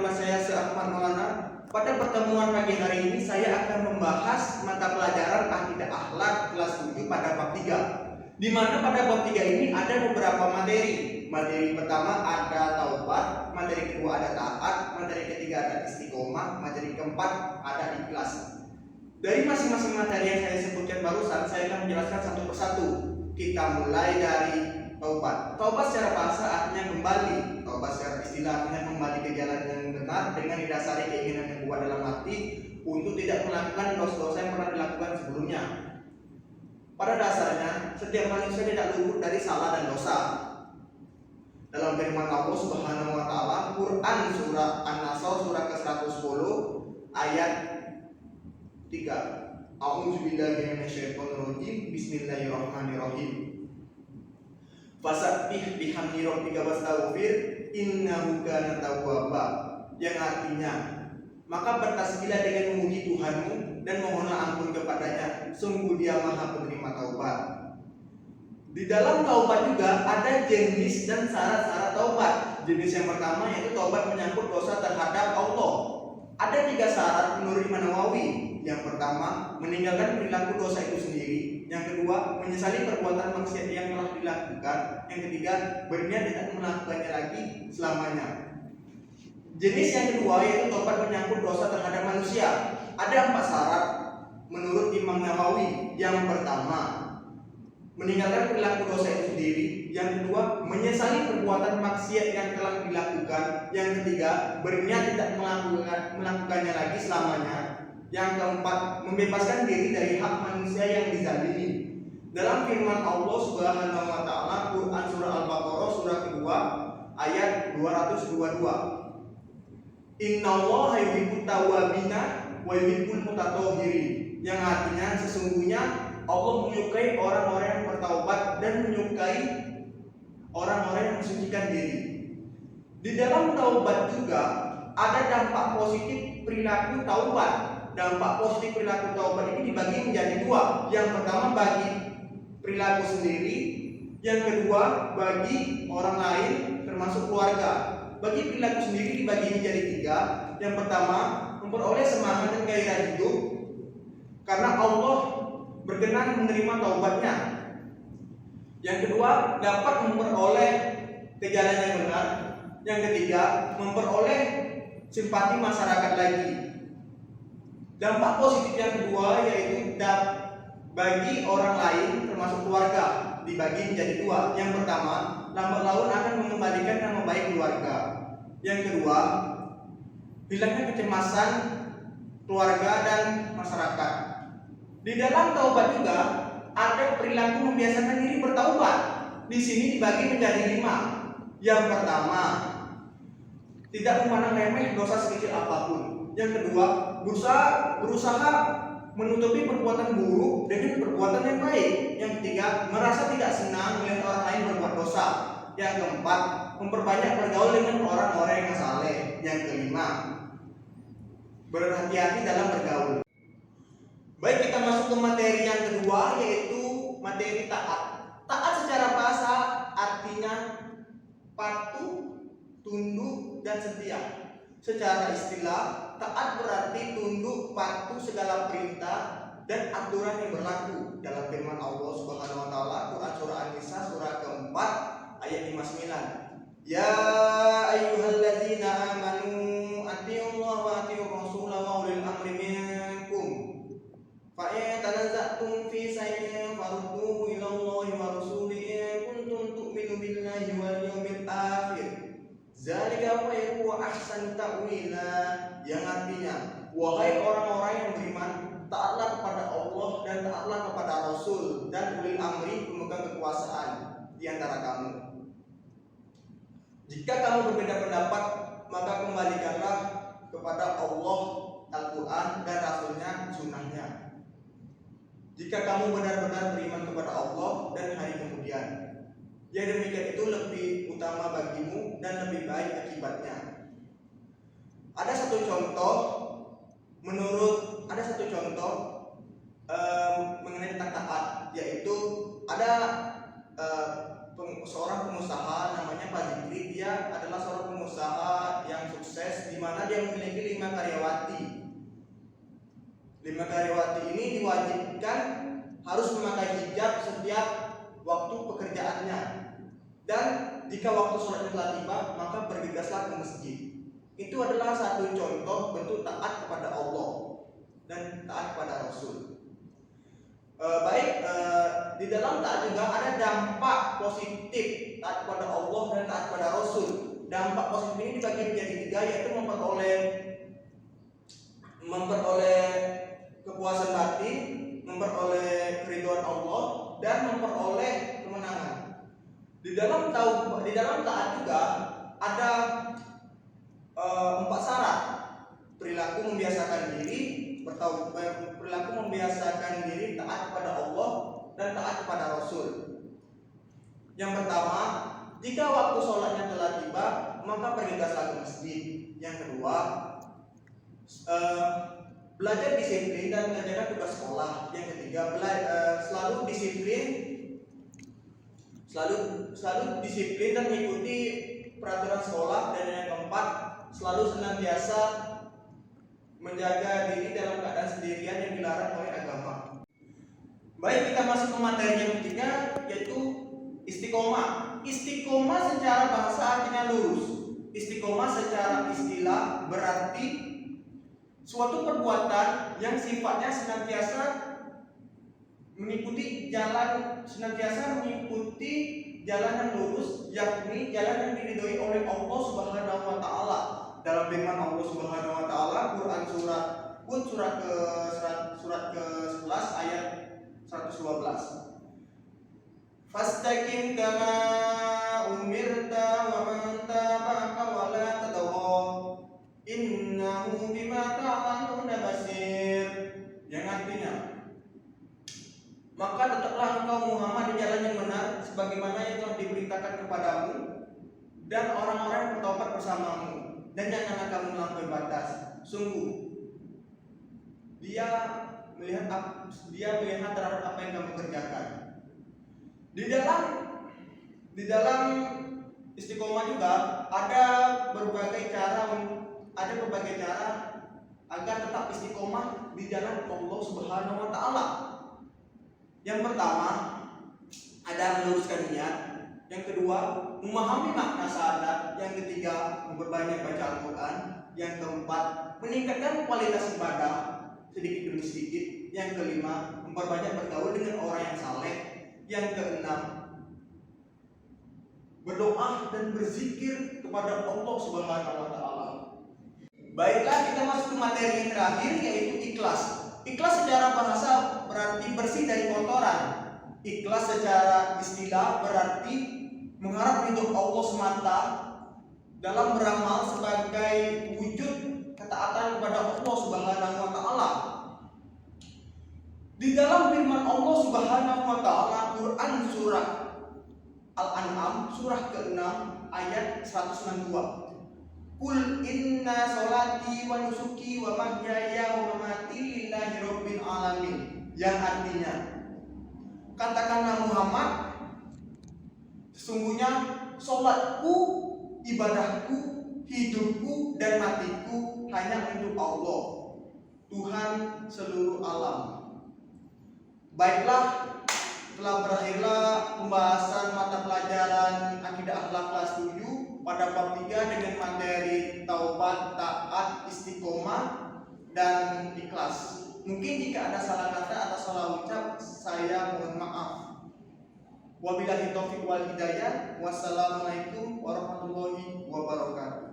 nama saya Ahmad Maulana. Pada pertemuan pagi hari ini saya akan membahas mata pelajaran Akidah Akhlak kelas 7 pada bab 3. Di mana pada bab 3 ini ada beberapa materi. Materi pertama ada taubat, materi kedua ada taat, materi ketiga ada istiqomah, materi keempat ada ikhlas. Dari masing-masing materi yang saya sebutkan barusan, saya akan menjelaskan satu persatu. Kita mulai dari taubat. Taubat secara bahasa artinya kembali. Taubat secara istilah artinya kembali ke jalan yang benar dengan didasari keinginan yang kuat dalam hati untuk tidak melakukan dosa-dosa yang pernah dilakukan sebelumnya. Pada dasarnya, setiap manusia tidak luput dari salah dan dosa. Dalam firman Allah Subhanahu wa taala, Quran surah An-Nasr surah ke-110 ayat 3. A'udzubillahi minasyaitonirrajim. Bismillahirrahmanirrahim. Fasabbih bihamdi rabbika wastaghfir innahu kana tawwaba. Yang artinya, maka bertasbihlah dengan memuji Tuhanmu dan mohonlah ampun kepadanya, sungguh Dia Maha penerima taubat. Di dalam taubat juga ada jenis dan syarat-syarat taubat. Jenis yang pertama yaitu taubat menyangkut dosa terhadap Allah. Ada 3 syarat menurut Imam Nawawi. Yang pertama, meninggalkan perilaku dosa itu sendiri. Yang kedua, menyesali perbuatan maksiat yang telah dilakukan. Yang ketiga, berniat tidak melakukannya lagi selamanya. Jenis yang kedua yaitu taubat menyangkut dosa terhadap manusia. Ada 4 syarat menurut Imam Nawawi. Yang pertama, meninggalkan perilaku dosa itu sendiri. Yang kedua, menyesali perbuatan maksiat yang telah dilakukan. Yang ketiga, berniat tidak melakukannya lagi selamanya. Yang keempat, membebaskan diri dari hak manusia yang dizalimi. Dalam firman Allah Subhanahu wa taala, Quran surah Al-Baqarah surah kedua ayat 222. Innallaha yuhibbut tawwabina wa yuhibbul mutatahhirin. Yang artinya sesungguhnya Allah menyukai orang-orang yang bertaubat dan menyukai orang-orang yang mensucikan diri. Di dalam taubat juga ada dampak positif perilaku taubat. Dampak positif perilaku taubat ini dibagi menjadi 2. Yang pertama bagi perilaku sendiri, yang kedua bagi orang lain termasuk keluarga. Bagi perilaku sendiri dibagi menjadi 3. Yang pertama, memperoleh semangat dan gairah hidup karena Allah berkenan menerima taubatnya. Yang kedua, dapat memperoleh ke jalan yang benar. Yang ketiga, memperoleh simpati masyarakat lagi. Dampak positif yang kedua yaitu bagi orang lain termasuk keluarga dibagi menjadi 2. Yang pertama, lambat laun akan mengembalikan nama baik keluarga. Yang kedua, hilangnya kecemasan keluarga dan masyarakat. Di dalam taubat juga ada perilaku membiasakan diri bertaubat. Di sini dibagi menjadi 5. Yang pertama, tidak memandang remeh dosa sekecil apapun. Yang kedua, berusaha menutupi perbuatan buruk dengan perbuatan yang baik. Yang ketiga, merasa tidak senang melihat orang lain berbuat dosa. Yang keempat, memperbanyak bergaul dengan orang-orang yang saleh. Yang kelima, berhati-hati dalam bergaul. Baik, kita masuk ke materi yang kedua yaitu materi taat. Taat secara bahasa artinya patuh, tunduk, dan setia. Secara istilah, taat berarti tunduk patuh segala perintah dan aturan yang berlaku. Dalam firman Allah Subhanahu wa taala, Quran surah An-Nisa surah keempat ayat 59. Ya ayyuhalladzina amanu atti'ullaha wa atti'ur rasula wa ulil amri minkum. Fa in tanaza'tum fi shay'in farudduhu ila Allahi wa rasulihi in kuntum tu'minu billahi wal yawmil akhir. Zalika khairu wa ahsanu ta'wila. Yang artinya, wahai orang-orang yang beriman, taatlah kepada Allah dan taatlah kepada Rasul dan ulil amri pemegang kekuasaan di antara kamu. Jika kamu berbeda pendapat, maka kembalikanlah kepada Allah, Al-Quran dan Rasulnya, sunnahnya. Jika kamu benar-benar beriman kepada Allah dan hari kemudian, yang demikian itu lebih utama bagimu dan lebih baik akibatnya. Ada satu contoh mengenai tentang taat, yaitu ada seorang pengusaha namanya Pak Zikri. Dia adalah seorang pengusaha yang sukses di mana dia memiliki 5 karyawati. 5 karyawati ini diwajibkan harus memakai hijab setiap waktu pekerjaannya. Dan jika waktu sholatnya telah tiba, maka bergegaslah ke masjid. Itu adalah satu contoh bentuk taat kepada Allah dan taat kepada Rasul. Di dalam taat juga ada dampak positif taat kepada Allah dan taat kepada Rasul. Dampak positif ini dibagi menjadi 3, yaitu memperoleh kepuasan batin, memperoleh keridhaan Allah, dan memperoleh kemenangan. Di dalam taat juga ada 4 syarat. Perilaku membiasakan diri taat kepada Allah dan taat kepada Rasul. Yang pertama, jika waktu sholatnya telah tiba, maka bergegaslah ke masjid. Yang kedua, belajar disiplin dan mengerjakan tugas sekolah. Yang ketiga, selalu disiplin dan mengikuti peraturan sekolah. Dan yang keempat, selalu senantiasa menjaga diri dalam keadaan sendirian yang dilarang oleh agama. Baik, kita masuk ke materi yang ketiga, yaitu istiqomah. Istiqomah secara bahasa artinya lurus. Istiqomah secara istilah berarti suatu perbuatan yang sifatnya senantiasa mengikuti jalan yang lurus, yakni jalan yang diridhoi oleh Allah Subhanahu wa taala. Dalam firman Allah Subhanahu wa taala, Quran surat ke-11 ayat 112. Fastaqim kama umirta wa man tabaka wa la tadawwa innahu bima ta'maluna basir. Yang artinya, maka tetaplah engkau Muhammad di jalan yang benar sebagaimana yang telah diberitakan kepadamu dan orang-orang yang bertaubat bersamamu, dan janganlah kamu melampaui batas. Sungguh dia melihat terhadap apa yang kamu kerjakan. Di dalam istiqomah juga ada berbagai cara agar tetap istiqomah di jalan Allah Subhanahu wa taala. Yang pertama, ada meluruskan niat. Yang kedua, memahami makna syahadat. Yang ketiga, memperbanyak baca Al-Quran. Yang keempat, meningkatkan kualitas ibadah sedikit demi sedikit. Yang kelima, memperbanyak bergaul dengan orang yang saleh. Yang keenam, berdoa dan berzikir kepada Allah Subhanahu wa taala. Baiklah, kita masuk ke materi yang terakhir, yaitu ikhlas. Ikhlas secara bahasa berarti bersih dari kotoran. Ikhlas secara istilah berarti mengharap ridho Allah semata dalam beramal sebagai wujud ketaatan kepada Allah Subhanahu wa taala. Di dalam firman Allah Subhanahu wa taala, Quran surah Al-An'am surah ke-6 ayat 162. Qul inna sholati wa nusuki wa mahyaya wa mamati lillahi rabbil alamin. Yang artinya, katakanlah Muhammad, sesungguhnya sholatku, ibadahku, hidupku dan matiku hanya untuk Allah, Tuhan seluruh alam. Baiklah, telah berakhirlah pembahasan mata pelajaran akidah akhlak kelas 7 pada bab 3 dengan materi taubat, taat, istiqomah, dan ikhlas. Mungkin jika ada salah kata atau salah ucap, saya mohon maaf. Wabillahi taufiq wal hidayah. Wassalamualaikum warahmatullahi wabarakatuh.